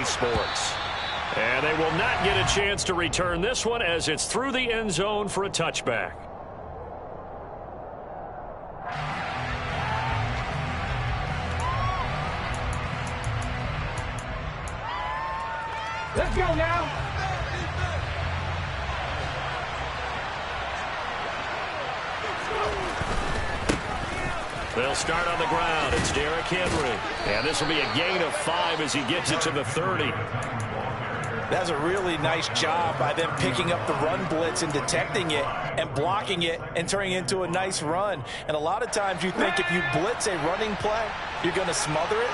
EA Sports. And they will not get a chance to return this one as it's through the end zone for a touchback. Let's go now. They'll start on the ground. It's Derrick Henry. And this will be a gain of 5 as he gets it to the 30. That's a really nice job by them picking up the run blitz and detecting it and blocking it and turning it into a nice run. And a lot of times you think if you blitz a running play, you're going to smother it.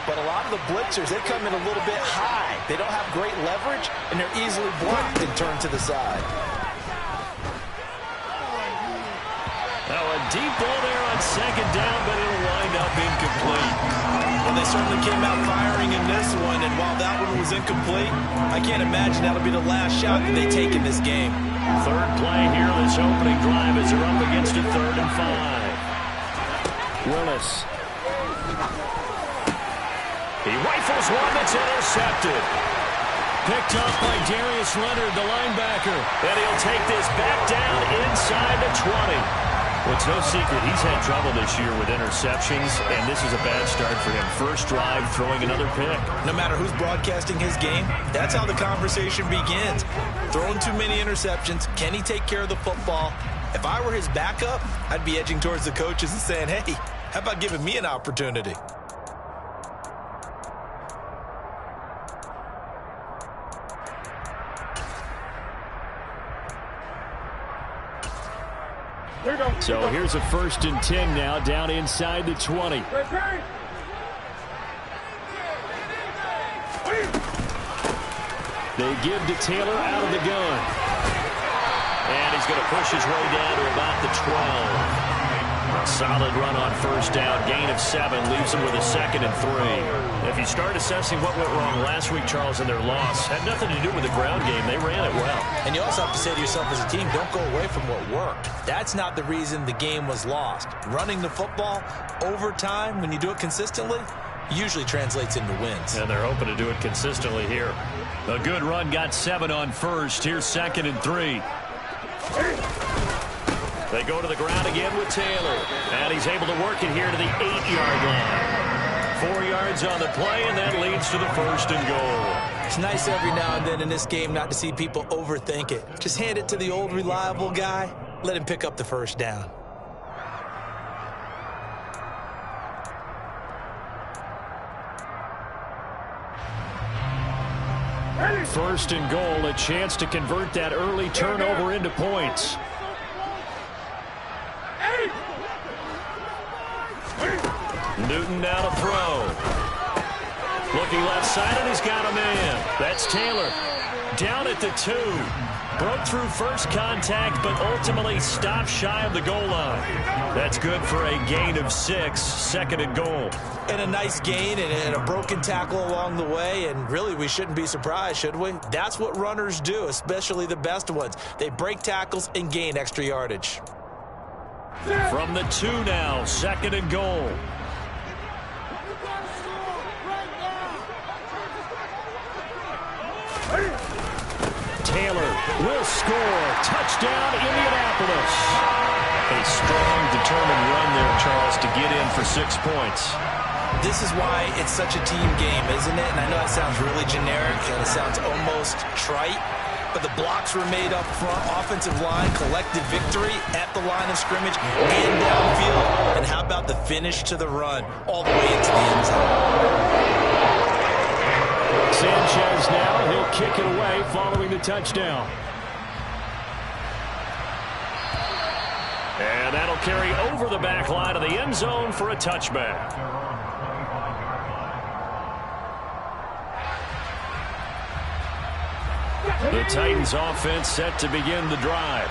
But a lot of the blitzers, they come in a little bit high. They don't have great leverage, and they're easily blocked and turned to the side. Now a deep ball there on second down, but it'll wind up incomplete. Well, they certainly came out firing in this one, and while that one was incomplete, I can't imagine that'll be the last shot that they take in this game. Third play here, this opening drive as they're up against a 3rd and 5. Willis. He rifles one that's intercepted. Picked up by Darius Leonard, the linebacker. And he'll take this back down inside the 20. Well, it's no secret he's had trouble this year with interceptions, and this is a bad start for him. First drive, throwing another pick. No matter who's broadcasting his game, that's how the conversation begins. Throwing too many interceptions. Can he take care of the football? If I were his backup, I'd be edging towards the coaches and saying, hey, how about giving me an opportunity? So here's a 1st and 10 now, down inside the 20. They give to Taylor out of the gun. And he's going to push his way down to about the 12. A solid run on first down. Gain of 7 leaves him with a 2nd and 3. If you start assessing what went wrong last week, Charles, in their loss, had nothing to do with the ground game. They ran it well. And you also have to say to yourself as a team, don't go away from what worked. That's not the reason the game was lost. Running the football over time, when you do it consistently, usually translates into wins. And they're hoping to do it consistently here. A good run got 7 on first. Here's 2nd and 3. They go to the ground again with Taylor. And he's able to work it here to the 8-yard line. 4 yards on the play, and that leads to the 1st and goal. It's nice every now and then in this game not to see people overthink it. Just hand it to the old reliable guy. Let him pick up the first down. First and goal, a chance to convert that early turnover into points. Newton now to throw. Looking left side, and he's got a man. That's Taylor. Down at the 2. Broke through first contact, but ultimately stopped shy of the goal line. That's good for a gain of 6, 2nd and goal. And a nice gain and a broken tackle along the way, and really we shouldn't be surprised, should we? That's what runners do, especially the best ones. They break tackles and gain extra yardage. From the 2 now, 2nd and goal. Taylor will score. Touchdown, Indianapolis. A strong, determined run there, Charles, to get in for 6 points. This is why it's such a team game, isn't it? And I know it sounds really generic and it sounds almost trite, but the blocks were made up front, offensive line, collective victory at the line of scrimmage and downfield. And how about the finish to the run all the way into the end zone? Sanchez now, he'll kick it away following the touchdown. And that'll carry over the back line of the end zone for a touchback. The Titans offense set to begin the drive.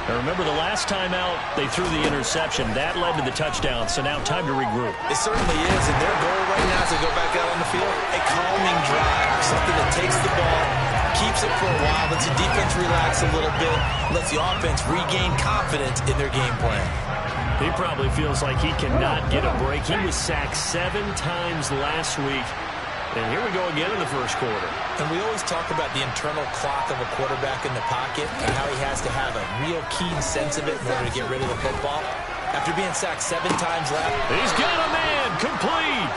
Now remember, the last time out, they threw the interception. That led to the touchdown, so now time to regroup. It certainly is, and their goal right now as they go back out on the field, a calming drive, something that takes the ball, keeps it for a while, lets the defense relax a little bit, lets the offense regain confidence in their game plan. He probably feels like he cannot get a break. He was sacked 7 times last week. And here we go again in the first quarter. And we always talk about the internal clock of a quarterback in the pocket and how he has to have a real keen sense of it in order to get rid of the football. After being sacked 7 times left. He's got a man complete.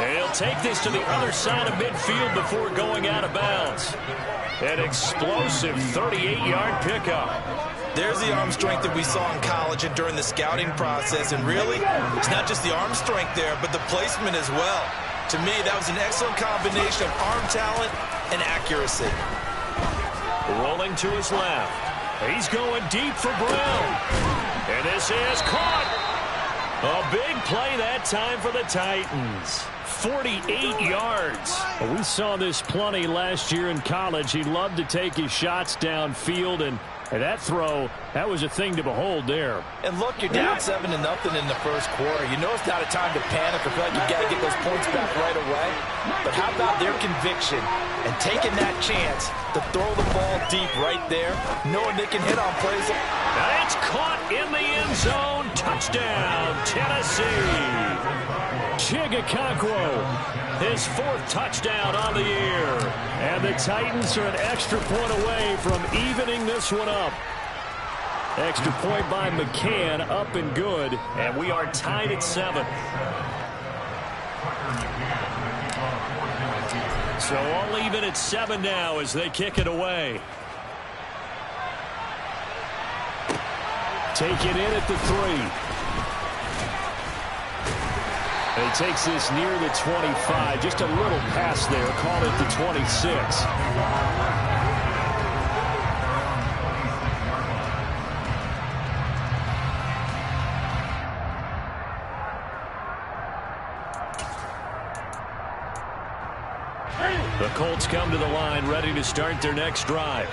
And he'll take this to the other side of midfield before going out of bounds. An explosive 38-yard pickup. There's the arm strength that we saw in college and during the scouting process. And really, it's not just the arm strength there, but the placement as well. To me, that was an excellent combination of arm talent and accuracy. Rolling to his left. He's going deep for Brown. And this is caught. A big play that time for the Titans. 48 yards. We saw this plenty last year in college. He loved to take his shots downfield, and that throw, that was a thing to behold there. And look, you're down 7-0 in the first quarter. You know it's not a time to panic or feel like you got to get those points back right away. But how about their conviction and taking that chance to throw the ball deep right there, knowing they can hit on plays. Now it's caught in the end zone. Touchdown, Tennessee. Chigakonkwo, his 4th touchdown on the year. And the Titans are an extra point away from evening this one up. Extra point by McCann, up and good. And we are tied at 7. So all even at 7 now as they kick it away. Take it in at the 3. And he takes this near the 25. Just a little pass there. Call it the 26. The Colts come to the line, ready to start their next drive.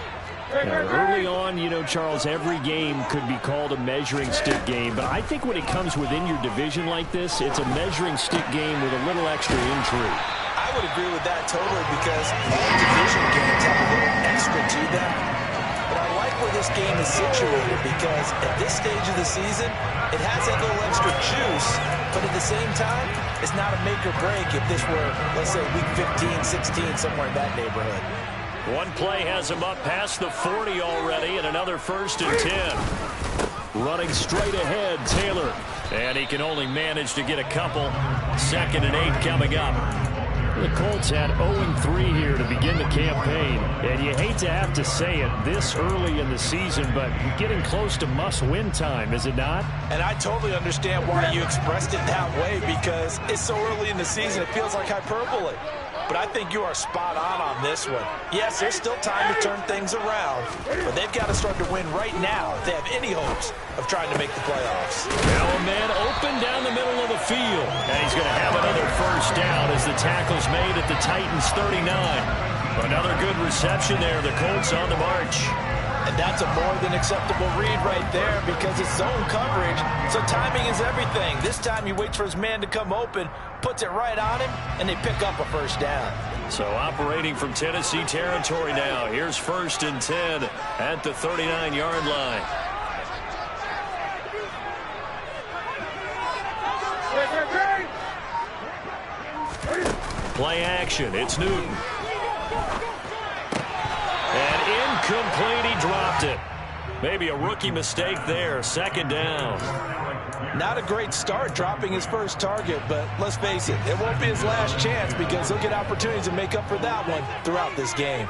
Now, early on, you know, Charles, every game could be called a measuring stick game. But I think when it comes within your division like this, it's a measuring stick game with a little extra intrigue. I would agree with that totally because all division games have a little extra to them. But I like where this game is situated because at this stage of the season, it has that little extra juice. But at the same time, it's not a make or break if this were, let's say, week 15, 16, somewhere in that neighborhood. One play has him up past the 40 already, and another 1st and 10. Running straight ahead, Taylor. And he can only manage to get a couple. 2nd and 8 coming up. The Colts had 0-3 here to begin the campaign. And you hate to have to say it this early in the season, but getting close to must-win time, is it not? And I totally understand why you expressed it that way because it's so early in the season, it feels like hyperbole. But I think you are spot on this one. Yes, there's still time to turn things around, but they've got to start to win right now if they have any hopes of trying to make the playoffs. Now a man open down the middle of the field. And he's going to have another 1st down as the tackle's made at the Titans 39. Another good reception there. The Colts on the march. And that's a more than acceptable read right there because it's zone coverage, so timing is everything. This time he waits for his man to come open, puts it right on him, and they pick up a 1st down. So operating from Tennessee territory now. Here's 1st and 10 at the 39-yard line. Play action. It's Newton. And incomplete. He dropped it. Maybe a rookie mistake there. 2nd down. Not a great start dropping his first target, but let's face it, it won't be his last chance because he'll get opportunities to make up for that one throughout this game.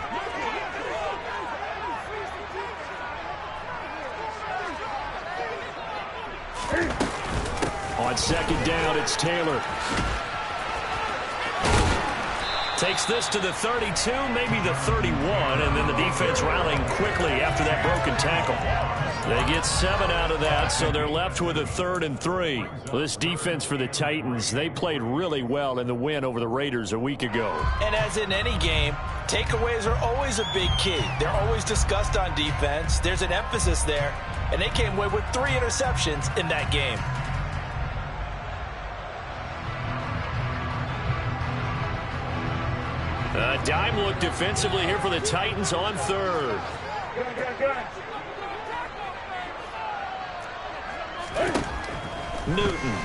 On 2nd down, it's Taylor. Takes this to the 32, maybe the 31, and then the defense rallying quickly after that broken tackle. They get 7 out of that, so they're left with a 3rd and 3. Well, this defense for the Titans, they played really well in the win over the Raiders a week ago. And as in any game, takeaways are always a big key. They're always discussed on defense. There's an emphasis there, and they came away with 3 interceptions in that game. A dime look defensively here for the Titans on 3rd. Newton.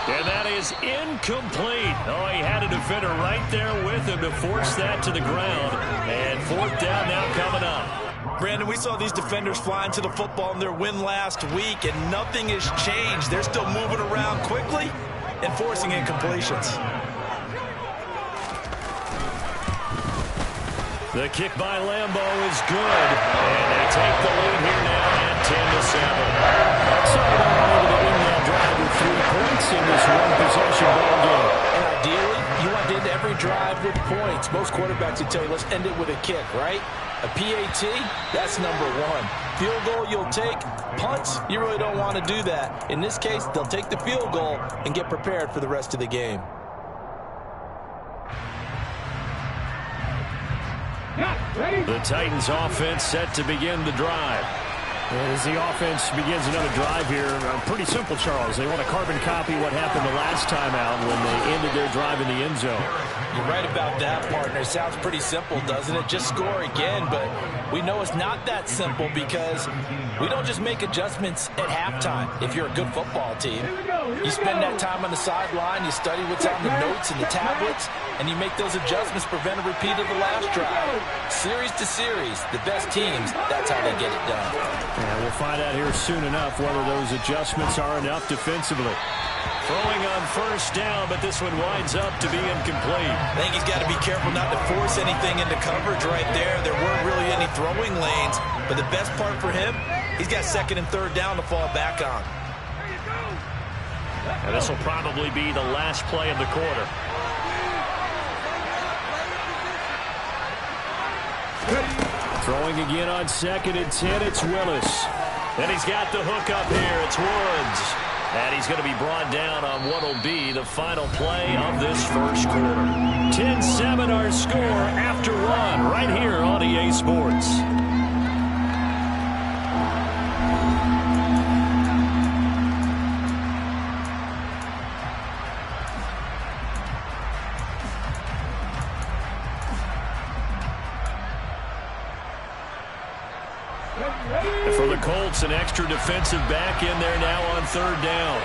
And that is incomplete. Oh, he had a defender right there with him to force that to the ground. And fourth down now coming up. Brandon, we saw these defenders flying to the football in their win last week, and nothing has changed. They're still moving around quickly and forcing incompletions. The kick by Lambeau is good. And they take the lead here now at 10-7. That's how they're able to win that drive with 3 points in this one-possession ball game. And ideally, you want to end every drive with points. Most quarterbacks would tell you, let's end it with a kick, right? A PAT, that's number 1. Field goal you'll take. Punts, you really don't want to do that. In this case, they'll take the field goal and get prepared for the rest of the game. The Titans offense set to begin the drive. As the offense begins another drive here, pretty simple, Charles. They want to carbon copy what happened the last time out when they ended their drive in the end zone. You're right about that, partner. Sounds pretty simple, doesn't it? Just score again, but we know it's not that simple because we don't just make adjustments at halftime if you're a good football team. You spend that time on the sideline, you study what's on the notes and the tablets, and you make those adjustments, prevent a repeat of the last drive. Series to series, the best teams, that's how they get it done. And we'll find out here soon enough whether those adjustments are enough defensively. Throwing on first down, but this one winds up to be incomplete. I think he's got to be careful not to force anything into coverage right there. There weren't really any throwing lanes, but the best part for him, he's got second and third down to fall back on. And this will probably be the last play of the quarter. Throwing again on second and 10, it's Willis. And he's got the hook up here, it's Woods. And he's going to be brought down on what will be the final play of this first quarter. 10-7 our score after one right here on EA Sports. For the Colts, an extra defensive back in there now on third down.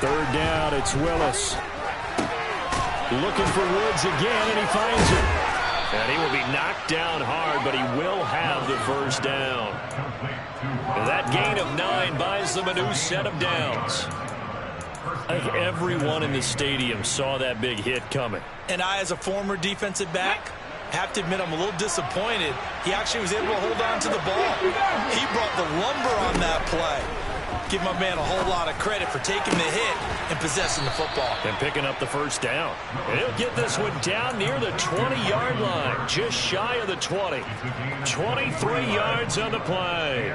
Third down, it's Willis. Looking for Woods again, and he finds him. And he will be knocked down hard, but he will have the first down. And that gain of 9 buys them a new set of downs. I think everyone in the stadium saw that big hit coming. And I, as a former defensive back, have to admit I'm a little disappointed. He actually was able to hold on to the ball. He brought the lumber on that play. Give my man a whole lot of credit for taking the hit and possessing the football. And picking up the first down. And he'll get this one down near the 20-yard line, just shy of the 20. 23 yards on the play.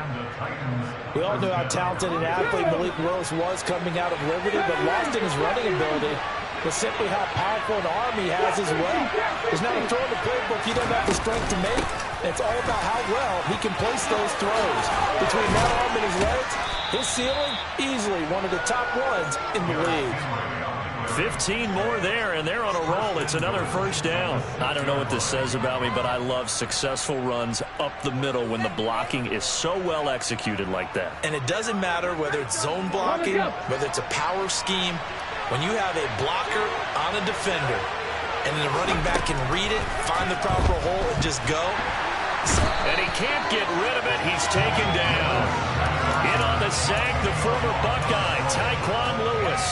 We all know how talented an athlete Malik Willis was coming out of Liberty, but lost in his running ability was simply how powerful an arm he has as well. There's not a throw in the playbook he doesn't have the strength to make. It's all about how well he can place those throws. Between that arm and his legs, his ceiling, easily one of the top ones in the league. 15 more there, and they're on a roll. It's another first down. I don't know what this says about me, but I love successful runs up the middle when the blocking is so well executed like that. And it doesn't matter whether it's zone blocking, whether it's a power scheme. When you have a blocker on a defender, and the running back can read it, find the proper hole, and just go. And he can't get rid of it. He's taken down. In on the sack, the former Buckeye, Tyquan Lewis.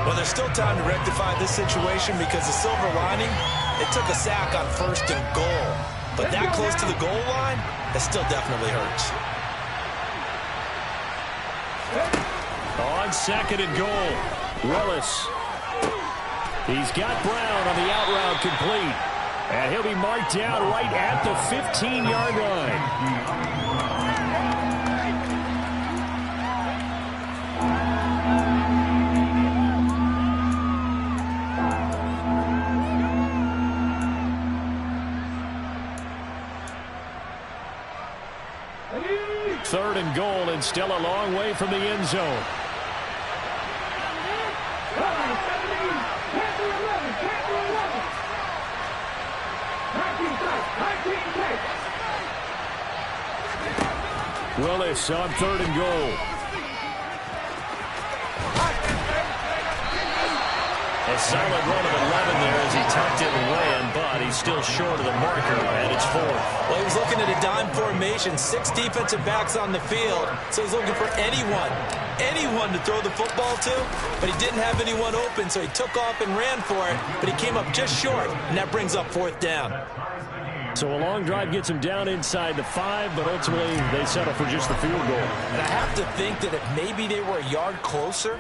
Well, there's still time to rectify this situation because the silver lining, it took a sack on first and goal. But that close to the goal line, that still definitely hurts. On second and goal, Willis. He's got Brown on the out route complete. And he'll be marked down right at the 15-yard line. Third and goal, and still a long way from the end zone. Willis on 3rd and goal. A solid run of 11 there as he tucked it and ran, but he's still short of the marker, and it's 4th. Well, he was looking at a dime formation, 6 defensive backs on the field, so he's looking for anyone to throw the football to, but he didn't have anyone open, so he took off and ran for it, but he came up just short, and that brings up 4th down. So a long drive gets him down inside the 5, but ultimately they settle for just the field goal. And I have to think that if maybe they were a yard closer,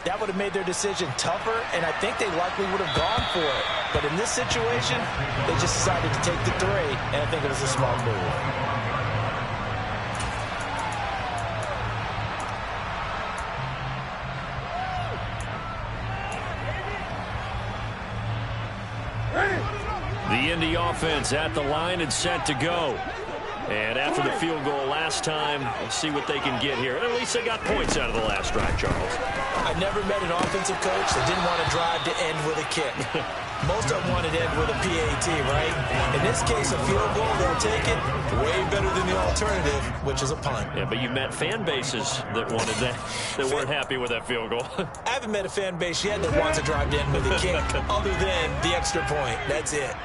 that would have made their decision tougher, and I think they likely would have gone for it. But in this situation, they just decided to take the 3, and I think it was a smart move. The Indy offense at the line and set to go. And after the field goal last time, let's see what they can get here. And at least they got points out of the last drive, Charles. I never met an offensive coach that didn't want to drive to end with a kick. Most of them wanted to end with a PAT, right? In this case, a field goal, they'll take it. Way better than the alternative, which is a punt. Yeah, but you met fan bases that wanted that, that weren't happy with that field goal. I haven't met a fan base yet that wants to drive to end with a kick other than the extra point. That's it.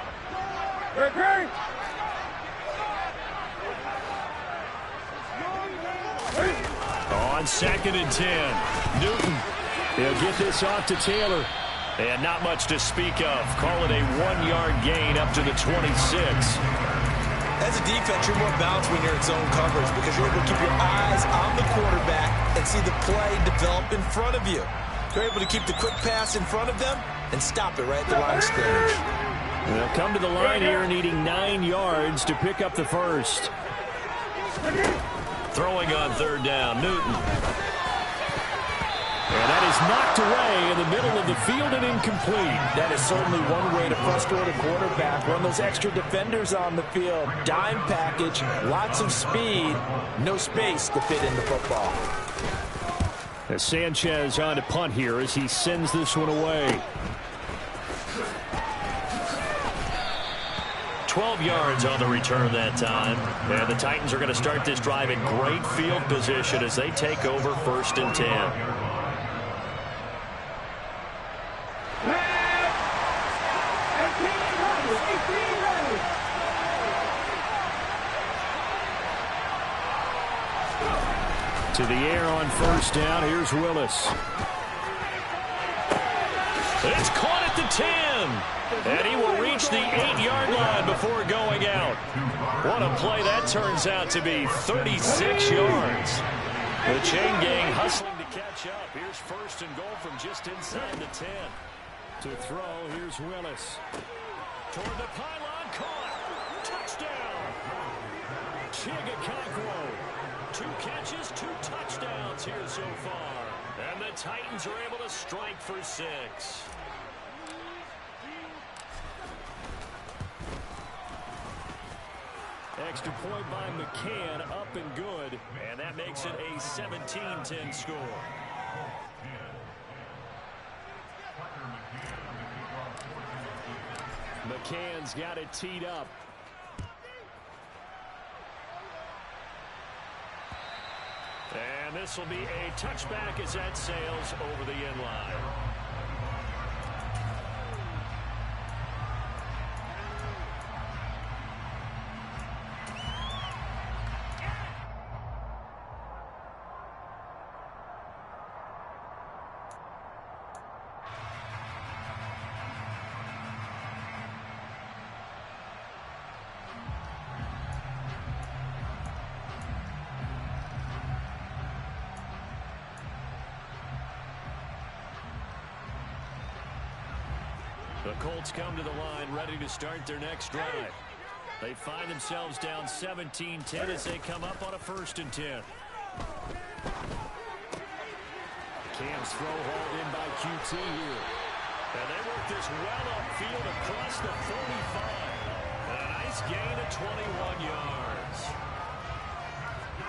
On 2nd and 10. Newton. He'll get this off to Taylor. And not much to speak of. Call it a 1-yard gain up to the 26. As a defense, you're more balanced when you're in zone coverage because you're able to keep your eyes on the quarterback and see the play develop in front of you. You're able to keep the quick pass in front of them and stop it right at the line of scrimmage. They'll come to the line here needing 9 yards to pick up the first. Throwing on 3rd down, Newton. And that is knocked away in the middle of the field and incomplete. That is certainly one way to frustrate a quarterback. Run those extra defenders on the field. Dime package, lots of speed, no space to fit in the football. As Sanchez on to punt here as he sends this one away. 12 yards on the return that time. And the Titans are going to start this drive in great field position as they take over 1st and 10. To the air on 1st down. Here's Willis. It's caught at the 10. And he will reach the 8-yard line before going out. What a play that turns out to be. 36 yards. The chain gang hustling to catch up. Here's 1st and goal from just inside the 10. To throw, here's Willis. Toward the pylon, caught. Touchdown. Chigakonkwo. 2 catches, 2 touchdowns here so far. And the Titans are able to strike for 6. Extra point by McCann, up and good. And that makes it a 17-10 score. McCann's got it teed up. And this will be a touchback as that sails over the end line. The Colts come to the line ready to start their next drive. They find themselves down 17-10 as they come up on a 1st and 10. Cam's throw hauled in by QT here. And they work this well upfield across the 45. And a nice gain of 21 yards.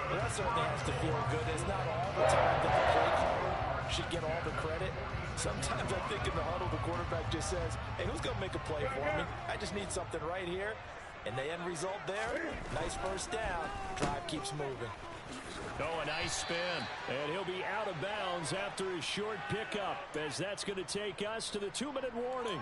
Well, that certainly has to feel good. It's not all the time that the play caller should get all the credit. Sometimes I think in the huddle, the quarterback just says, hey, who's going to make a play for me? I just need something right here. And the end result there, nice first down. Drive keeps moving. Oh, a nice spin. And he'll be out of bounds after his short pickup, as that's going to take us to the 2-minute warning.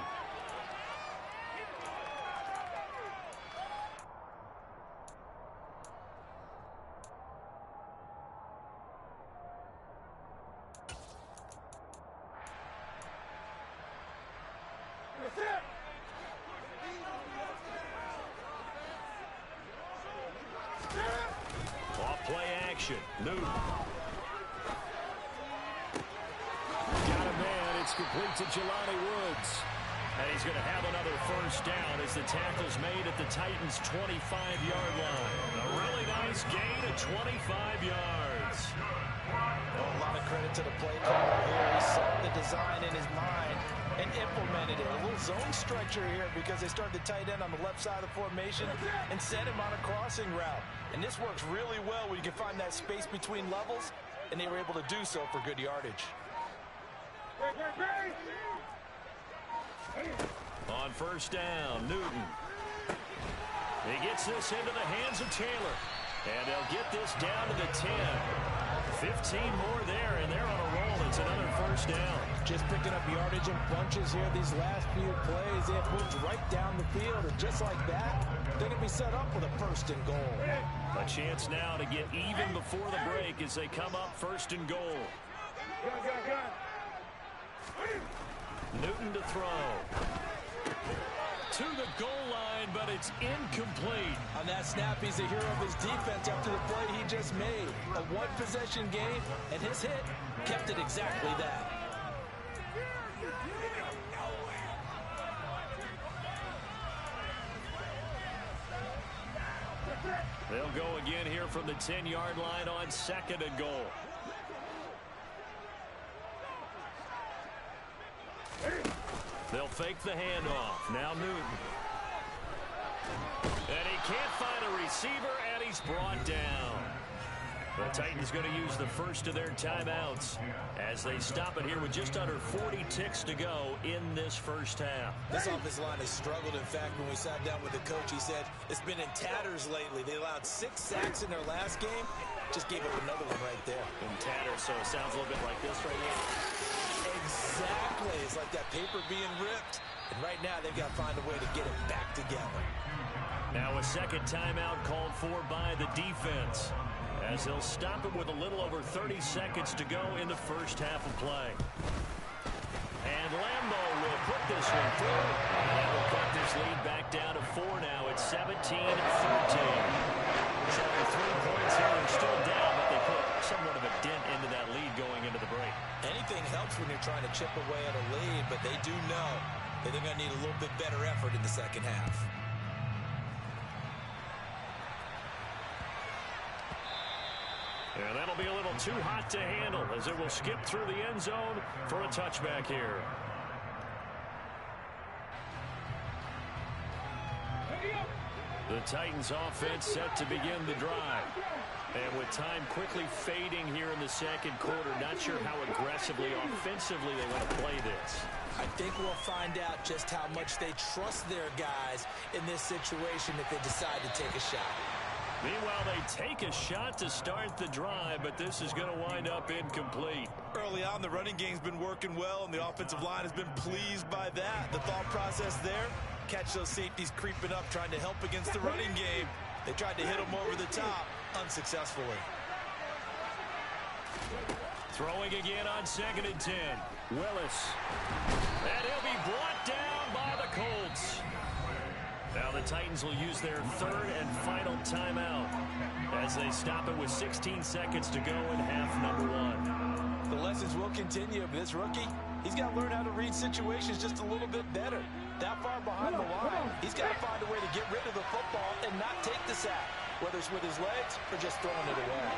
Off-play action. Newton. Got a man. It's complete to Jelani Woods. And he's going to have another first down as the tackle's made at the Titans' 25-yard line. A really nice gain of 25 yards. A lot of credit to the play caller here. He saw the design in his mind and implemented it. A little zone stretcher here because they started the tight end on the left side of the formation and sent him on a crossing route. And this works really well when you can find that space between levels, and they were able to do so for good yardage. On first down, Newton. He gets this into the hands of Taylor. And they'll get this down to the 10. 15 more there, and they're on a roll. It's another first down. Just picking up yardage in bunches here these last few plays. They have moved right down the field, and just like that, they're going to be set up with a first and goal. A chance now to get even before the break as they come up first and goal. Newton to throw. To the goal line, but it's incomplete. On that snap, he's a hero of his defense after the play he just made. A one-possession game, and his hit kept it exactly that. They'll go again here from the 10-yard line on second and goal. They'll fake the handoff. Now Newton. And he can't find a receiver, and he's brought down. The Titans going to use the first of their timeouts as they stop it here with just under 40 ticks to go in this first half. This offensive line has struggled. In fact, when we sat down with the coach, he said it's been in tatters lately. They allowed 6 sacks in their last game. Just gave up another one right there. In tatters, so it sounds a little bit like this right here. Exactly. It's like that paper being ripped. And right now, they've got to find a way to get it back together. Now a second timeout called for by the defense, as they'll stop it with a little over 30 seconds to go in the first half of play. And Lambeau will put this one through. And that will cut this lead back down to 4 now. It's 17-13. So 3 points here. They're still down, but they put somewhat of a dent into that lead going into the break. Anything helps when you're trying to chip away at a lead, but they do know that they're going to need a little bit better effort in the second half. And that'll be a little too hot to handle as it will skip through the end zone for a touchback here. The Titans offense set to begin the drive. And with time quickly fading here in the second quarter, not sure how aggressively, offensively they want to play this. I think we'll find out just how much they trust their guys in this situation if they decide to take a shot. Meanwhile, they take a shot to start the drive, but this is going to wind up incomplete. Early on, the running game's been working well, and the offensive line has been pleased by that. The thought process there, catch those safeties creeping up, trying to help against the running game. They tried to hit them over the top, unsuccessfully. Throwing again on 2nd and 10. Willis. And he'll be brought down by the Colts. Now the Titans will use their third and final timeout as they stop it with 16 seconds to go in half number 1. The lessons will continue, but this rookie, he's got to learn how to read situations just a little bit better. That far behind the line, he's got to find a way to get rid of the football and not take the sack, whether it's with his legs or just throwing it away.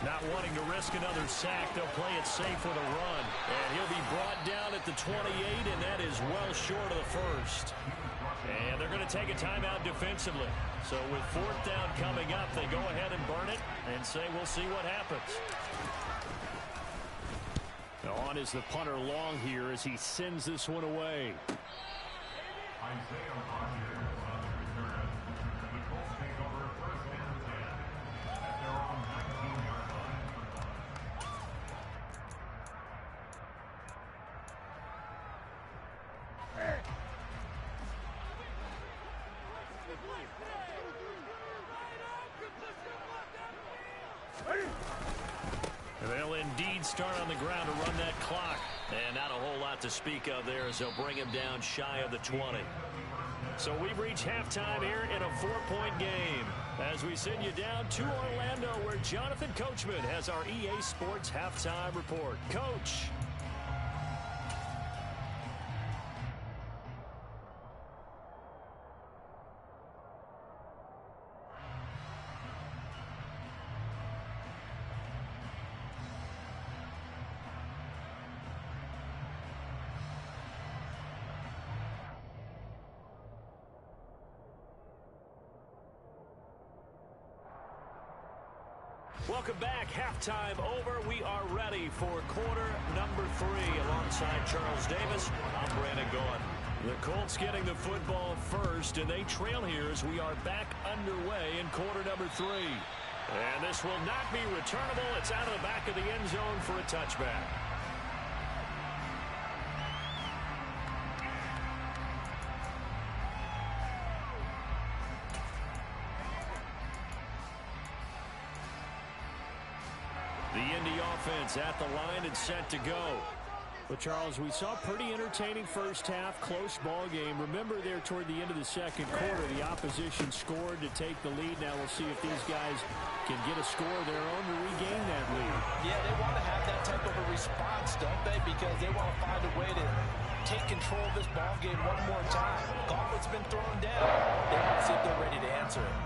Not wanting to risk another sack, they'll play it safe with a run. And he'll be brought down at the 28, and that is well short of the first. And they're going to take a timeout defensively. So with 4th down coming up, they go ahead and burn it and say we'll see what happens. Now on is the punter long here as he sends this one away. They'll indeed start on the ground to run that clock. And not a whole lot to speak of there as they'll bring him down shy of the 20. So we've reached halftime here in a 4-point game as we send you down to Orlando where Jonathan Coachman has our EA Sports halftime report. Coach. Welcome back. Halftime over. We are ready for quarter number 3. Alongside Charles Davis, I'm Brandon Gaughan. The Colts getting the football first, and they trail here as we are back underway in quarter number 3. And this will not be returnable. It's out of the back of the end zone for a touchback. The Indy offense at the line and set to go. But, Charles, we saw a pretty entertaining first half, close ball game. Remember there toward the end of the second quarter, the opposition scored to take the lead. Now we'll see if these guys can get a score of their own to regain that lead. Yeah, they want to have that type of a response, don't they? Because they want to find a way to take control of this ball game one more time. Gauntlet's been thrown down. They want to see if they're ready to answer it.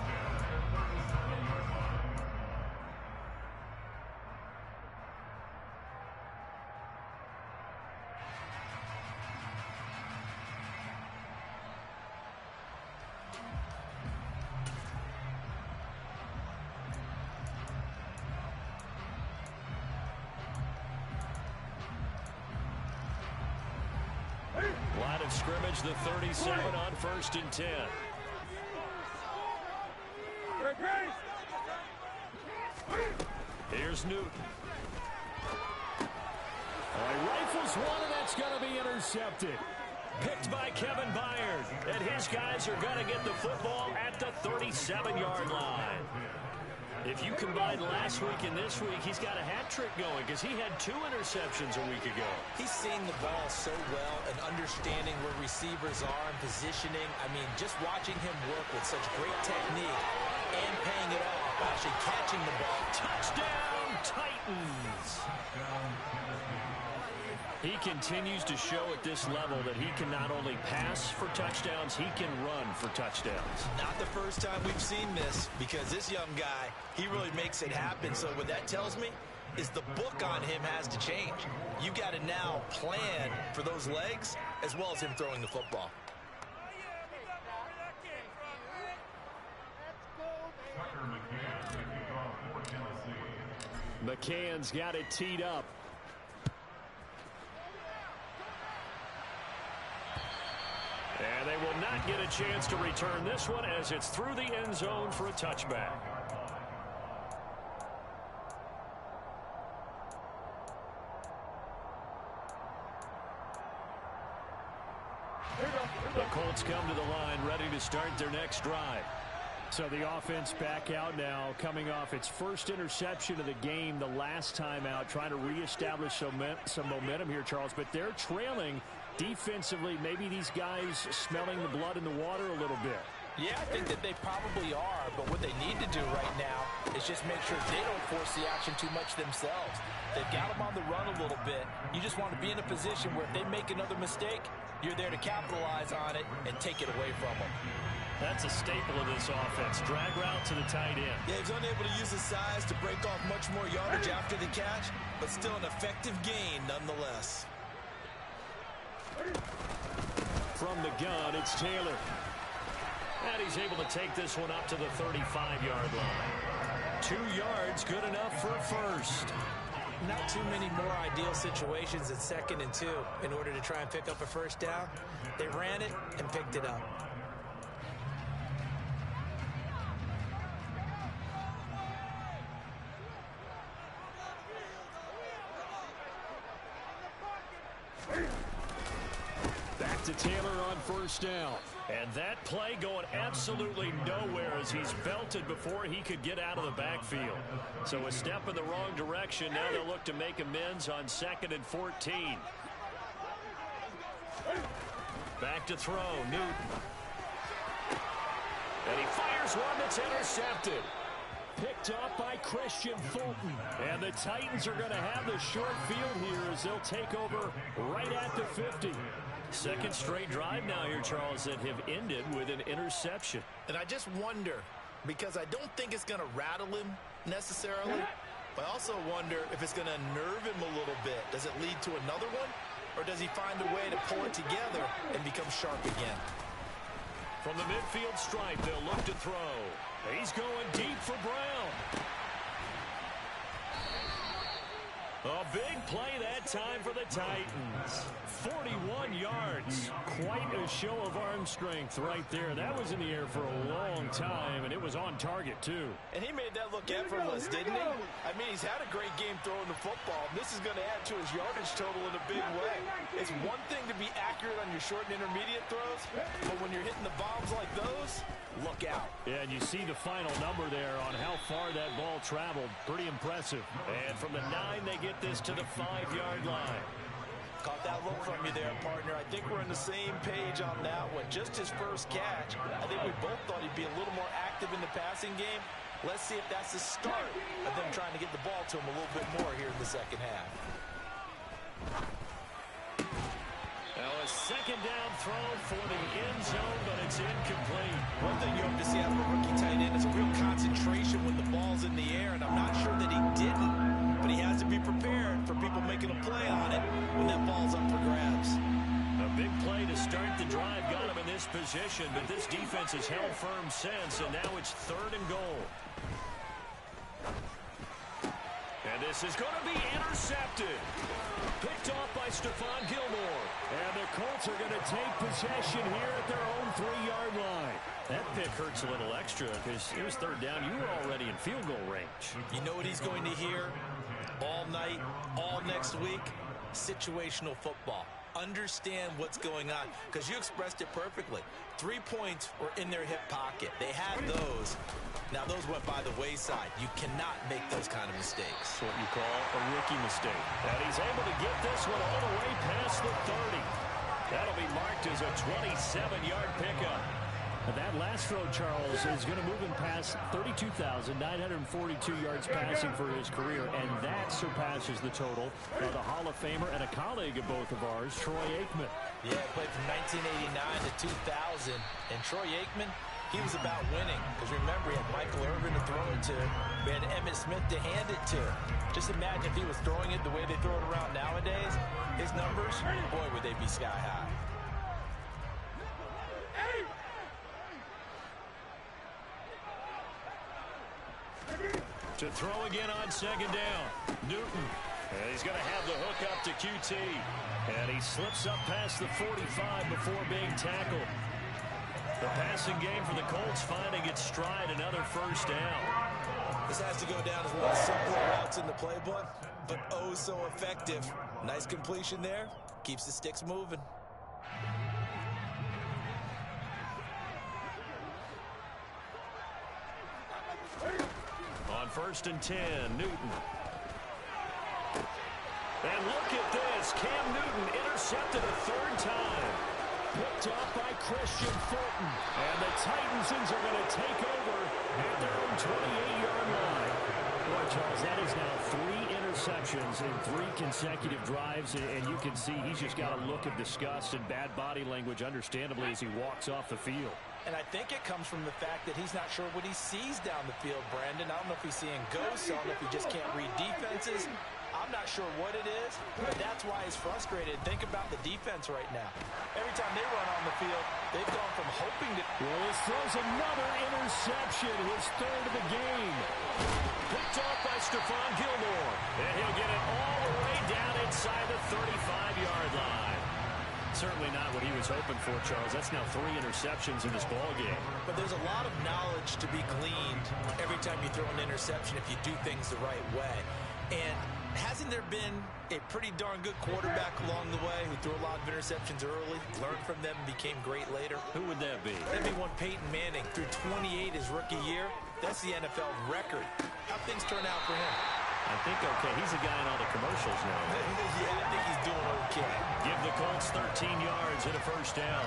Line of scrimmage, the 37 on 1st and 10. Here's Newton. He rifles one, and that's going to be intercepted. Picked by Kevin Byard. And his guys are going to get the football at the 37-yard line. If you combine last week and this week, he's got a hat trick going because he had 2 interceptions a week ago. He's seeing the ball so well and understanding where receivers are and positioning. I mean, just watching him work with such great technique and paying it off, actually catching the ball. Touchdown, Titans! He continues to show at this level that he can not only pass for touchdowns, he can run for touchdowns. Not the first time we've seen this, because this young guy, he really makes it happen. So what that tells me is the book on him has to change. You got to now plan for those legs as well as him throwing the football. McCann's got it teed up. And they will not get a chance to return this one as it's through the end zone for a touchback. The Colts come to the line ready to start their next drive. So the offense back out now, coming off its first interception of the game the last time out, trying to reestablish some momentum here, Charles. But they're trailing defensively. Maybe these guys smelling the blood in the water a little bit. Yeah, I think that they probably are, but what they need to do right now is just make sure they don't force the action too much themselves. They've got them on the run a little bit. You just want to be in a position where if they make another mistake, you're there to capitalize on it and take it away from them. That's a staple of this offense. Drag route to the tight end. Yeah, he's unable to use his size to break off much more yardage after the catch, but still an effective gain nonetheless. From the gun, it's Taylor. And he's able to take this one up to the 35-yard line. 2 yards, good enough for a first. Not too many more ideal situations at 2nd and 2 in order to try and pick up a first down. They ran it and picked it up. Back to Taylor on first down. And that play going absolutely nowhere as he's belted before he could get out of the backfield. So a step in the wrong direction. Now they'll look to make amends on 2nd and 14. Back to throw, Newton. And he fires one that's intercepted. Picked off by Christian Fulton. And the Titans are going to have the short field here as they'll take over right at the 50. Second straight drive now here, Charles, that have ended with an interception. And I just wonder, because I don't think it's going to rattle him necessarily, but I also wonder if it's going to unnerve him a little bit. Does it lead to another one? Or does he find a way to pull it together and become sharp again? From the midfield stripe, they'll look to throw. He's going deep for Brown. A big play that time for the Titans. 41 yards. Quite a show of arm strength right there. That was in the air for a long time, and it was on target, too. And he made that look effortless, didn't he? I mean, he's had a great game throwing the football. This is going to add to his yardage total in a big way. It's one thing to be accurate on your short and intermediate throws, but when you're hitting the bombs like those, look out. Yeah, and you see the final number there on how far that ball traveled. Pretty impressive. And from the 9, they get this to the 5-yard line. Caught that look from you there, partner. I think we're on the same page on that one. Just his first catch. I think we both thought he'd be a little more active in the passing game. Let's see if that's the start of them trying to get the ball to him a little bit more here in the second half. Now a second down throw for the end zone, but it's incomplete. One thing you hope to see out of a rookie tight end is a real concentration when the ball's in the air, and I'm not sure that he didn't. But he has to be prepared for people making a play on it when that ball's up for grabs. A big play to start the drive got him in this position, but this defense has held firm since, and now it's 3rd and goal. And this is going to be intercepted. Picked off by Stephon Gilmore. And the Colts are going to take possession here at their own 3-yard line. That pick hurts a little extra because it was 3rd down. You were already in field goal range. You know what he's going to hear all night, all next week? Situational football. Understand what's going on, because you expressed it perfectly. 3 points were in their hip pocket. They had those. Now, those went by the wayside. You cannot make those kind of mistakes. That's what you call a rookie mistake. And he's able to get this one all the way past the 30. That'll be marked as a 27-yard pickup. That last throw, Charles, is going to move him past 32,942 yards passing for his career, and that surpasses the total of the Hall of Famer and a colleague of both of ours, Troy Aikman. Yeah, played from 1989 to 2000, and Troy Aikman, he was about winning, because remember, he had Michael Irvin to throw it to, we had Emmitt Smith to hand it to. Just imagine if he was throwing it the way they throw it around nowadays, his numbers, boy, would they be sky high. To throw again on 2nd down. Newton. And he's going to have the hook up to QT. And he slips up past the 45 before being tackled. The passing game for the Colts finding its stride, another first down. This has to go down as one of the simpler routes in the playbook, but oh so effective. Nice completion there. Keeps the sticks moving. On 1st and 10, Newton. And look at this. Cam Newton intercepted a 3rd time. Picked off by Christian Fulton. And the Titans are going to take over at their own 28-yard line. Boy, Charles, that is now 3 interceptions in 3 consecutive drives, and you can see he's just got a look of disgust and bad body language, understandably, as he walks off the field. And I think it comes from the fact that he's not sure what he sees down the field, Brandon. I don't know if he's seeing ghosts. I don't know if he just can't read defenses. I'm not sure what it is, but that's why he's frustrated. Think about the defense right now. Every time they run on the field, they've gone from hoping to... Well, this throws another interception, his third of the game. Picked off by Stephon Gilmore. And he'll get it all the way down inside the 35-yard line. Certainly not what he was hoping for, Charles. That's now 3 interceptions in this ballgame. But there's a lot of knowledge to be gleaned every time you throw an interception if you do things the right way. And hasn't there been a pretty darn good quarterback along the way who threw a lot of interceptions early, learned from them, and became great later? Who would that be? That'd be one Peyton Manning. Threw 28 his rookie year. That's the NFL record. How'd things turn out for him? I think okay. He's a guy in all the commercials now. Yeah, I think he's doing okay. Give the Colts 13 yards and a first down.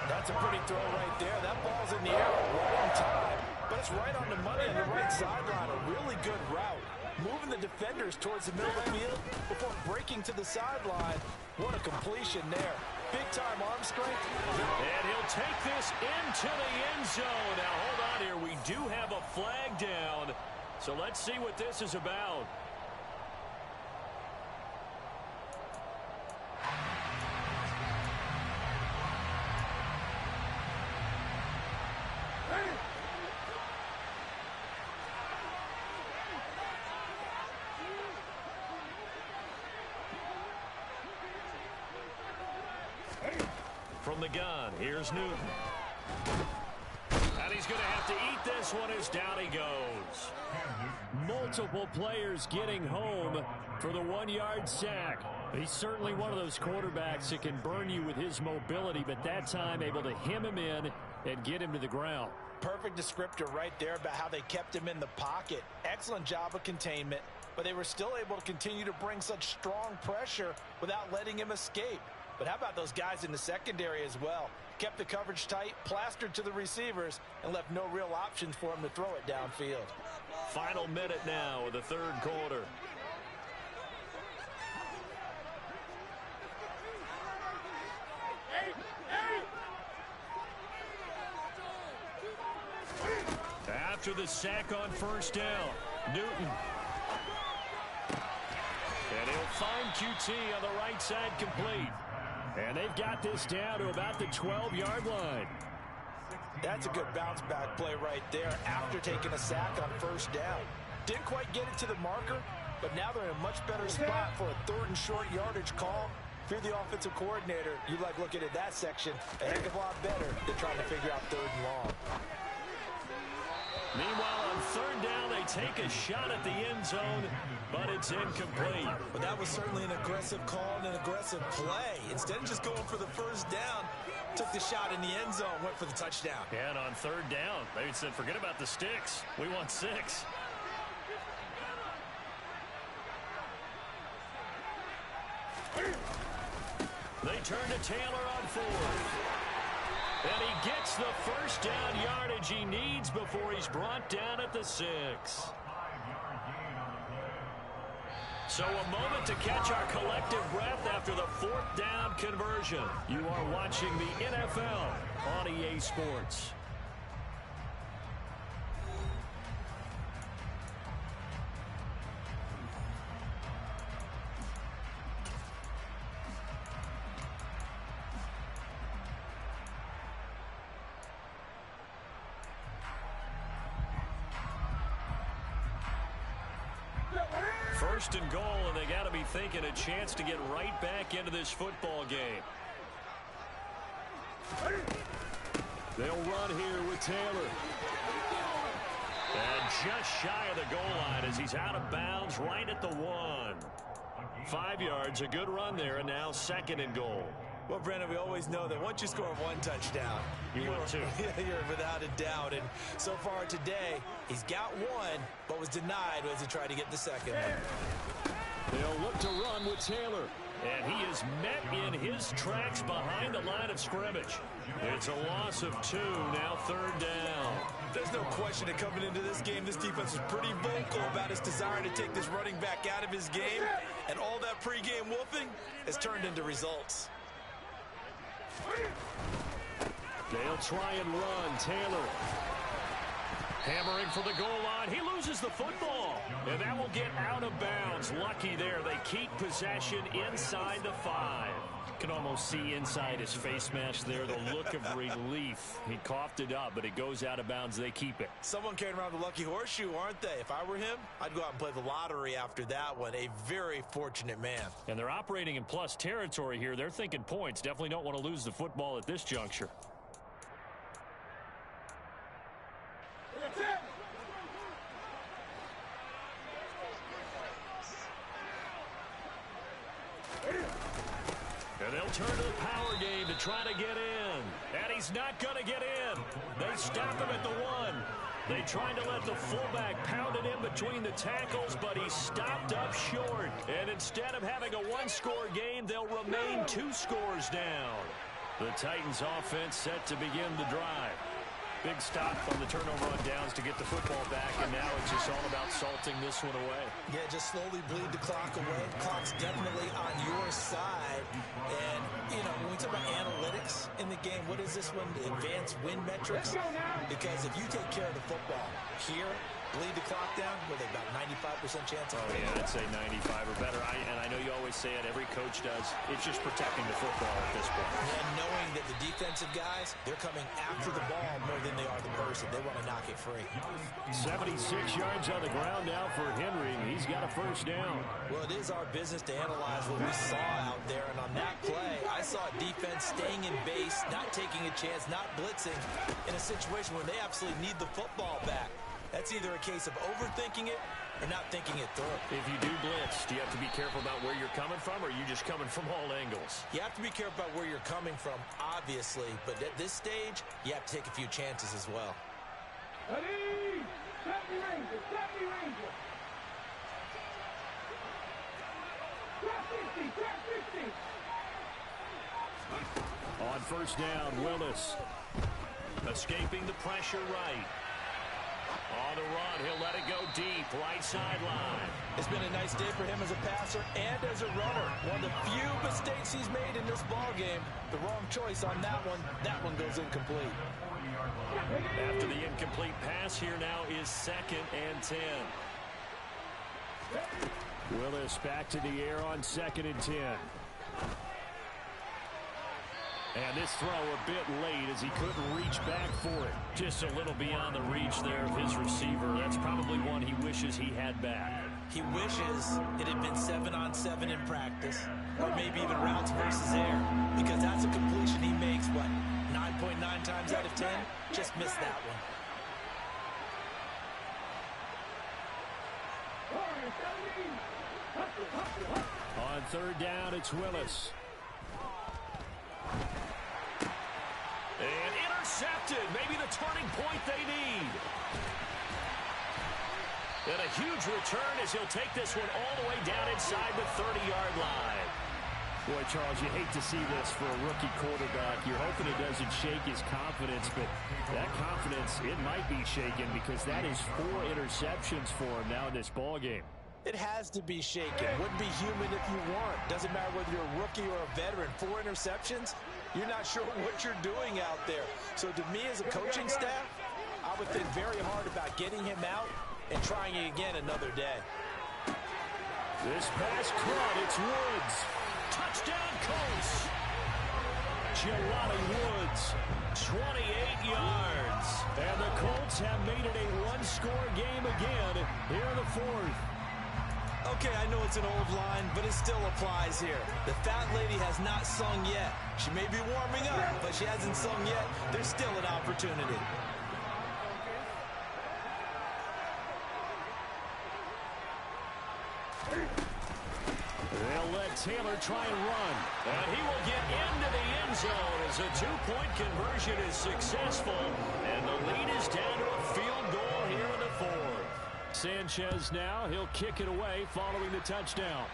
That's a pretty throw right there. That ball's in the air right on time, but it's right on the money on the right sideline. A really good route. Moving the defenders towards the middle of the field before breaking to the sideline. What a completion there. Big-time arm strength. And he'll take this into the end zone. Now, hold on here. We do have a flag down. So let's see what this is about. From the gun, here's Newton. And he's going to have to eat this one as down he goes. Multiple players getting home for the 1-yard sack. He's certainly one of those quarterbacks that can burn you with his mobility, but that time able to hem him in and get him to the ground. Perfect descriptor right there about how they kept him in the pocket. Excellent job of containment, but they were still able to continue to bring such strong pressure without letting him escape. But how about those guys in the secondary as well? Kept the coverage tight, plastered to the receivers, and left no real options for him to throw it downfield. Final minute now of the third quarter. After the sack on first down, Newton. And he'll find QT on the right side complete. And they've got this down to about the 12-yard line. That's a good bounce-back play right there after taking a sack on first down. Didn't quite get it to the marker, but now they're in a much better spot for a third and short yardage call. If you're the offensive coordinator, you like looking at that section a heck of a lot better than trying to figure out third and long. Meanwhile, on third down, they take a shot at the end zone, but it's incomplete. But that was certainly an aggressive call and an aggressive play. Instead of just going for the first down, took the shot in the end zone, went for the touchdown. And on third down, they said, forget about the sticks. We want 6. They turn to Taylor on 4th. And he gets the first down yardage he needs before he's brought down at the 6. So a moment to catch our collective breath after the 4th down conversion. You are watching the NFL on EA Sports. First and goal, and they got to be thinking a chance to get right back into this football game. They'll run here with Taylor. And just shy of the goal line as he's out of bounds right at the 1. 5 yards, a good run there, and now 2nd and goal. Well, Brandon, we always know that once you score 1 touchdown, you want 2. You're without a doubt. And so far today, he's got 1, but was denied as he tried to get the 2nd. They'll look to run with Taylor. And he is met in his tracks behind the line of scrimmage. It's a loss of 2, now 3rd down. There's no question that coming into this game, this defense was pretty vocal about its desire to take this running back out of his game. And all that pregame wolfing has turned into results. They'll try and run. Taylor. Hammering for the goal line. He loses the football. And that will get out of bounds. Lucky there. They keep possession inside the 5. Can almost see inside his face mask there the look of relief. He coughed it up, but it goes out of bounds. They keep it. Someone carrying around the lucky horseshoe, aren't they? If I were him, I'd go out and play the lottery after that one. A very fortunate man. And they're operating in plus territory here. They're thinking points. Definitely don't want to lose the football at this juncture. And they'll turn to the power game to try to get in. And he's not going to get in. They stop him at the 1. They tried to let the fullback pound it in between the tackles, but he stopped up short. And instead of having a one-score game, they'll remain 2 scores down. The Titans offense set to begin the drive. Big stop on the turnover on downs to get the football back, and now it's just all about salting this one away. Yeah, just slowly bleed the clock away. The clock's definitely on your side. And, you know, when we talk about analytics in the game, what is this one? Advanced win metrics? Because if you take care of the football here, bleed the clock down with about 95% chance of winning. Yeah, I'd say 95 or better. And I know you always say it, every coach does. It's just protecting the football at this point. And knowing that the defensive guys, they're coming after the ball more than they are the person. They want to knock it free. 76 yards on the ground now for Henry. He's got a first down. Well, it is our business to analyze what we saw out there. And on that play, I saw defense staying in base, not taking a chance, not blitzing in a situation where they absolutely need the football back. That's either a case of overthinking it or not thinking it through. If you do blitz, do you have to be careful about where you're coming from, or are you just coming from all angles? You have to be careful about where you're coming from, obviously. But at this stage, you have to take a few chances as well. Ready? Set me Ranger! Set me Ranger! Trap 50! Trap 50! On first down, Willis. Escaping the pressure right. On the run, he'll let it go deep, right sideline. It's been a nice day for him as a passer and as a runner. One of the few mistakes he's made in this ball game. The wrong choice on that one. That one goes incomplete. After the incomplete pass, here now is 2nd and 10. Willis back to the air on 2nd and 10. And this throw a bit late as he couldn't reach back for it. Just a little beyond the reach there of his receiver. That's probably one he wishes he had back. He wishes it had been 7-on-7 in practice, or maybe even routes versus air, because that's a completion he makes, what, 9.9 times out of 10? Just missed that one. On 3rd down, it's Willis. And intercepted. Maybe the turning point they need. And a huge return as he'll take this one all the way down inside the 30-yard line. Boy, Charles, you hate to see this for a rookie quarterback. You're hoping it doesn't shake his confidence, but that confidence, it might be shaken because that is 4 interceptions for him now in this ballgame. It has to be shaken. Wouldn't be human if you weren't. Doesn't matter whether you're a rookie or a veteran. 4 interceptions, you're not sure what you're doing out there. So to me as a coaching staff, I would think very hard about getting him out and trying it again another day. This pass caught. It's Woods. Touchdown, Colts. Jelani Woods, 28 yards. And the Colts have made it a one-score game again here in the 4th. Okay, I know it's an old line, but it still applies here. The fat lady has not sung yet. She may be warming up, but she hasn't sung yet. There's still an opportunity. They'll let Taylor try and run. And he will get into the end zone as a 2-point conversion is successful. And the lead is down to a field goal here in the 4th. Sanchez now, he'll kick it away following the touchdown.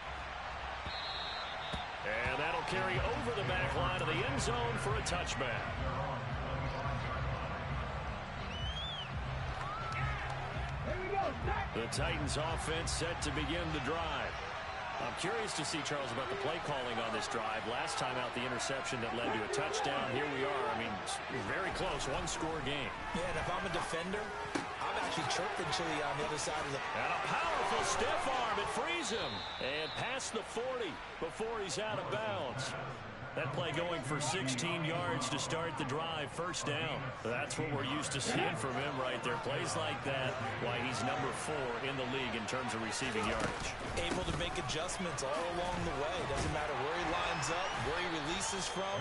And that'll carry over the back line of the end zone for a touchback. The Titans offense set to begin the drive. I'm curious to see, Charles, about the play calling on this drive. Last time out, the interception that led to a touchdown. Here we are. I mean, very close, one-score game. Yeah, and if I'm a defender, I'm actually chirping Chili on the other side of the... And a powerful stiff arm. It frees him. And past the 40 before he's out of bounds. That play going for 16 yards to start the drive. First down. That's what we're used to seeing from him right there. Plays like that, why he's number 4 in the league in terms of receiving yardage. Able to make adjustments all along the way. Doesn't matter where he lines up, where he releases from.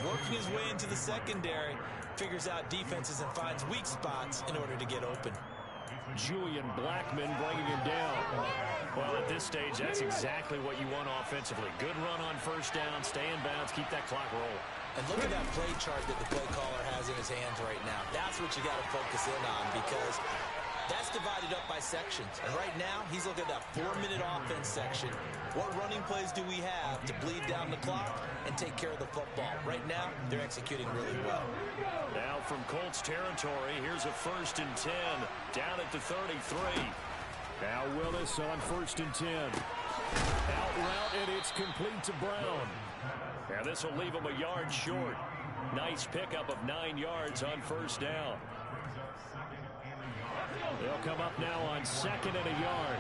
Working his way into the secondary. Figures out defenses and finds weak spots in order to get open. Julian Blackmon bringing him down. Well, at this stage, that's exactly what you want offensively. Good run on first down, stay in bounds, keep that clock rolling. And look at that play chart that the play caller has in his hands right now. That's what you got to focus in on, because that's divided up by sections. And right now, he's looking at that 4-minute offense section. What running plays do we have to bleed down the clock and take care of the football? Right now, they're executing really well. Now from Colts territory, here's a 1st and 10 down at the 33. Now Willis on 1st and 10. Out route, and it's complete to Brown. Now this will leave him a yard short. Nice pickup of 9 yards on first down. They'll come up now on 2nd and a yard.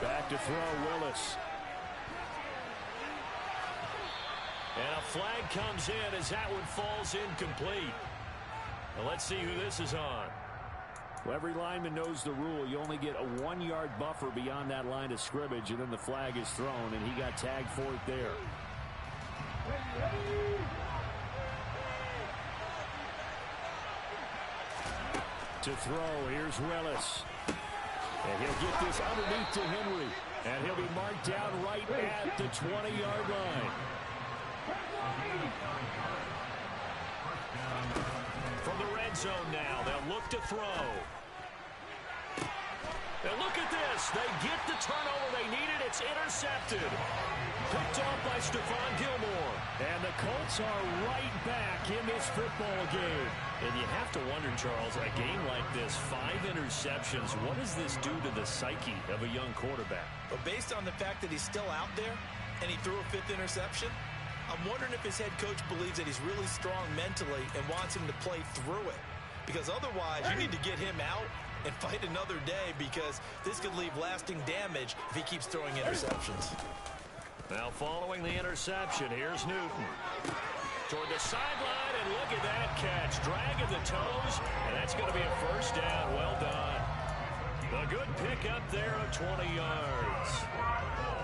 Back to throw, Willis. And a flag comes in as that one falls incomplete. Well, let's see who this is on. Well, every lineman knows the rule. You only get a 1-yard buffer beyond that line of scrimmage, and then the flag is thrown, and he got tagged for it there. To throw, here's Willis. And he'll get this underneath to Henry. And he'll be marked down right at the 20-yard line. From the red zone now, they'll look to throw. And look at this. They get the turnover they needed. It's intercepted. Picked off by Stephon Gilmore. And the Colts are right back in this football game. And you have to wonder, Charles, a game like this, 5 interceptions, what does this do to the psyche of a young quarterback? But based on the fact that he's still out there and he threw a 5th interception, I'm wondering if his head coach believes that he's really strong mentally and wants him to play through it. Because otherwise, you need to get him out and fight another day, because this could leave lasting damage if he keeps throwing interceptions. Now following the interception, here's Newton. Toward the sideline, and look at that catch. Dragging the toes, and that's going to be a first down. Well done. A good pickup there of 20 yards.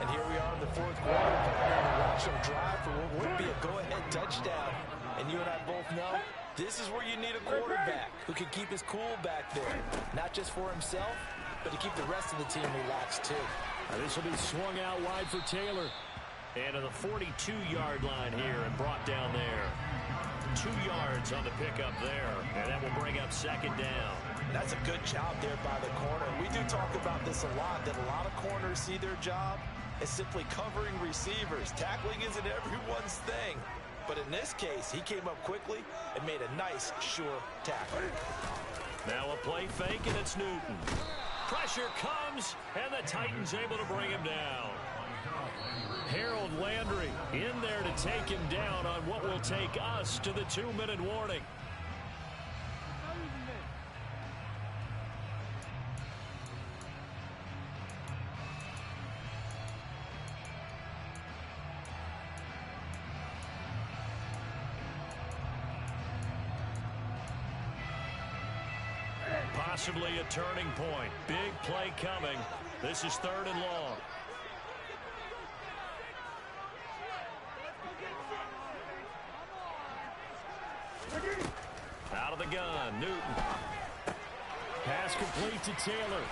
And here we are in the 4th quarter, preparing to watch him drive for what would be a go-ahead touchdown. And you and I both know this is where you need a quarterback who can keep his cool back there. Not just for himself, but to keep the rest of the team relaxed too. Now this will be swung out wide for Taylor. And to the 42-yard line here and brought down there. 2 yards on the pickup there. And that will bring up 2nd down. That's a good job there by the corner. We do talk about this a lot, that a lot of corners see their job as simply covering receivers. Tackling isn't everyone's thing. But in this case, he came up quickly and made a nice, sure tackle. Now a play fake, and it's Newton. Pressure comes, and the Titans able to bring him down. Harold Landry in there to take him down on what will take us to the 2-minute warning. Possibly a turning point. Big play coming. This is 3rd and long. Out of the gun, Newton. Pass complete to Taylor.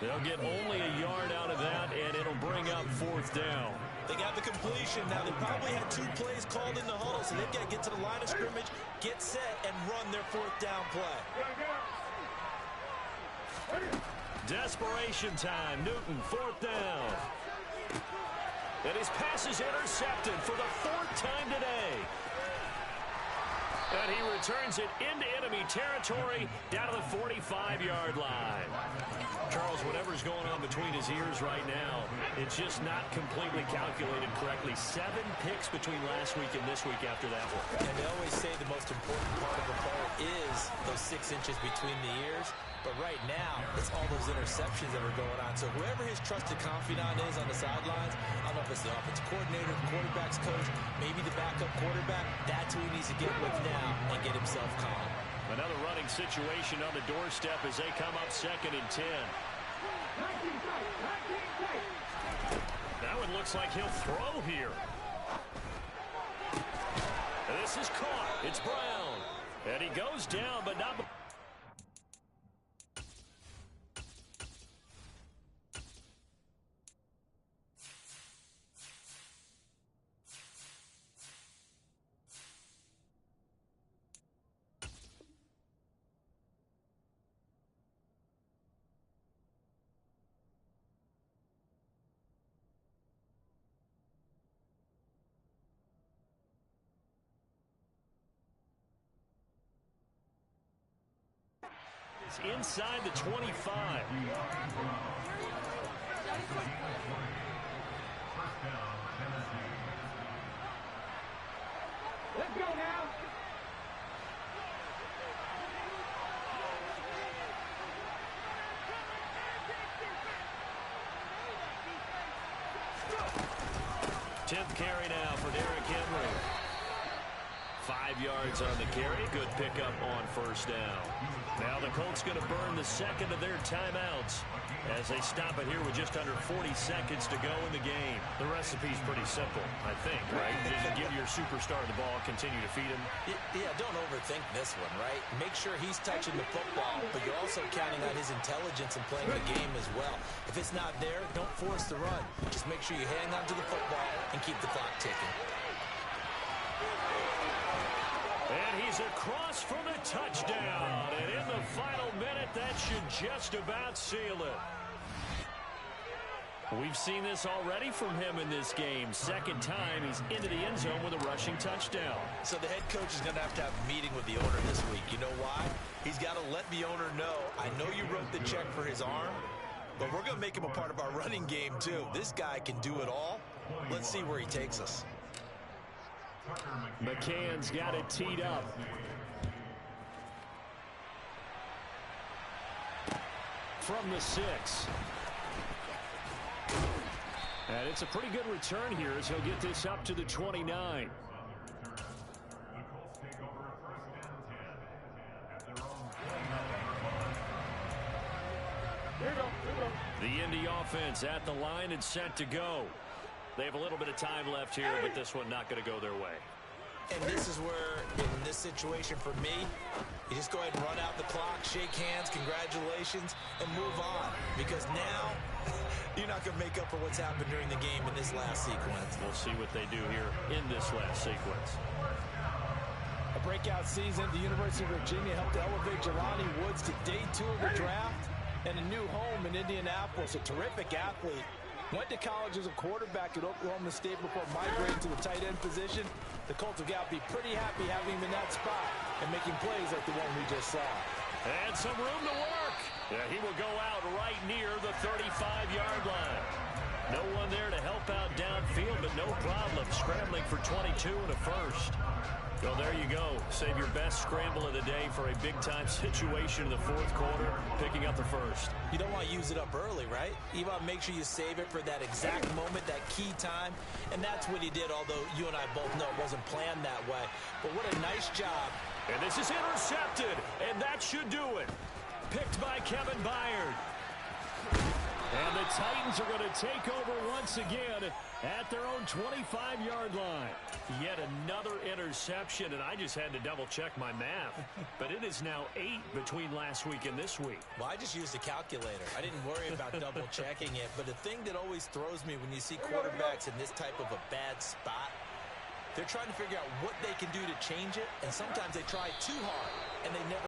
They'll get only a yard out of that, and it'll bring up 4th down. They got the completion. Now, they probably had 2 plays called in the huddle, so they've got to get to the line of scrimmage, get set, and run their 4th down play. Desperation time. Newton, 4th down. And his pass is intercepted for the 4th time today. And he returns it into enemy territory down to the 45-yard line. Charles, whatever's going on between his ears right now, it's just not completely calculated correctly. 7 picks between last week and this week after that one. And they always say the most most important part of a player is those 6 inches between the ears. But right now, it's all those interceptions that are going on. So whoever his trusted confidant is on the sidelines, I don't know if it's the offensive coordinator, the quarterback's coach, maybe the backup quarterback, that's who he needs to get with now and get himself calm. Another running situation on the doorstep as they come up 2nd and 10. That one looks like he'll throw here. This is caught. It's Brown. And he goes down, but not... inside the 25. Let's go now. Tenth carry now for Derrick Henry. 5 yards on the carry. Good pickup on first down. Now the Colts going to burn the second of their timeouts as they stop it here with just under 40 seconds to go in the game. The recipe's pretty simple, I think, right? Just give your superstar the ball, continue to feed him. Yeah, don't overthink this one, right? Make sure he's touching the football, but you're also counting on his intelligence and playing the game as well. If it's not there, don't force the run. Just make sure you hang on to the football and keep the clock ticking. And he's across for the touchdown. And in the final minute, that should just about seal it. We've seen this already from him in this game. Second time he's into the end zone with a rushing touchdown. So the head coach is going to have a meeting with the owner this week. You know why? He's got to let the owner know, I know you wrote the check for his arm, but we're going to make him a part of our running game too. This guy can do it all. Let's see where he takes us. McCann's got it teed up. From the 6. And it's a pretty good return here as he'll get this up to the 29. The Indy offense at the line and set to go. They have a little bit of time left here, but this one not going to go their way. And this is where, in this situation for me, you just go ahead and run out the clock, shake hands, congratulations, and move on. Because now, you're not going to make up for what's happened during the game in this last sequence. We'll see what they do here in this last sequence. A breakout season at the University of Virginia helped elevate Jelani Woods to day 2 of the draft and a new home in Indianapolis. A terrific athlete. Went to college as a quarterback at Oklahoma State before migrating to the tight end position. The Colts have got to be pretty happy having him in that spot and making plays like the one we just saw. And some room to work. Yeah, he will go out right near the 35-yard line. No one there to help out downfield, but no problem. Scrambling for 22 and a first. Well, there you go. Save your best scramble of the day for a big-time situation in the fourth quarter, picking up the first. You don't want to use it up early, right? You want to make sure you save it for that exact moment, that key time. And that's what he did, although you and I both know it wasn't planned that way. But what a nice job. And this is intercepted, and that should do it. Picked by Kevin Byard. And the Titans are going to take over once again at their own 25-yard line. Yet another interception, and I just had to double-check my math. But it is now 8 between last week and this week. Well, I just used a calculator. I didn't worry about double-checking it. But the thing that always throws me when you see quarterbacks in this type of a bad spot, they're trying to figure out what they can do to change it, and sometimes they try too hard, and they never